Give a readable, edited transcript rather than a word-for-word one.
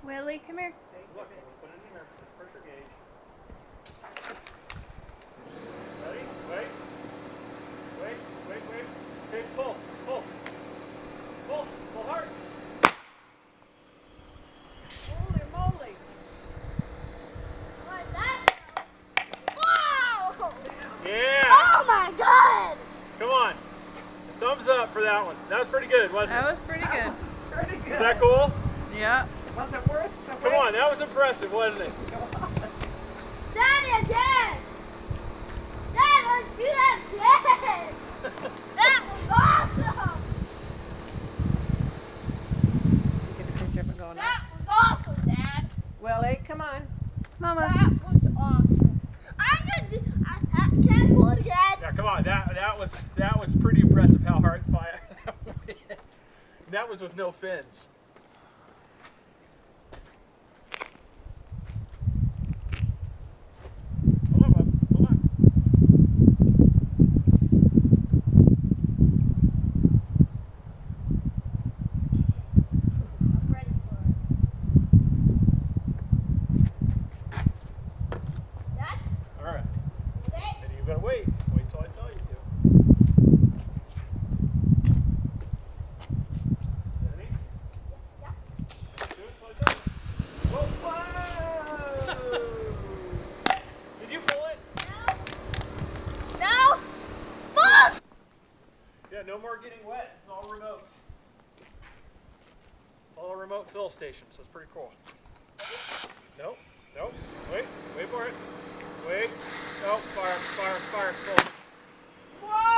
Willie, come here. Look, we'll put it in here. This pressure gauge. Ready? Wait. Wait, wait, wait. Okay, pull, pull. Pull, pull hard. Holy moly. Like that? Wow! Yeah! Oh my god! Come on. Thumbs up for that one. That was pretty good, wasn't it? That was pretty good. Pretty good. Is that cool? Yeah. Was it worth the Come wait? on, that was impressive, wasn't it? Daddy, again! Dad, let's do that again! That was awesome! Get the picture of it going That was awesome, Dad! Willie, come on. Mama. That was awesome. I'm gonna do. Can I pull it again? Yeah, come on. That was pretty impressive how hard fire that went. And that was with no fins. Hold on, bub. Hold on. I'm ready for it. Dad, All right. okay? And you gotta wait. Wait till I tell you to. Ready? Yeah. Do it till I tell you. Whoa! Did you pull it? No. False. Yeah, no more getting wet. It's all remote. It's all a remote fill station, so it's pretty cool. Nope. Nope. Wait. Wait for it. Wait. Oh, fire, fire, fire. Pull. Whoa!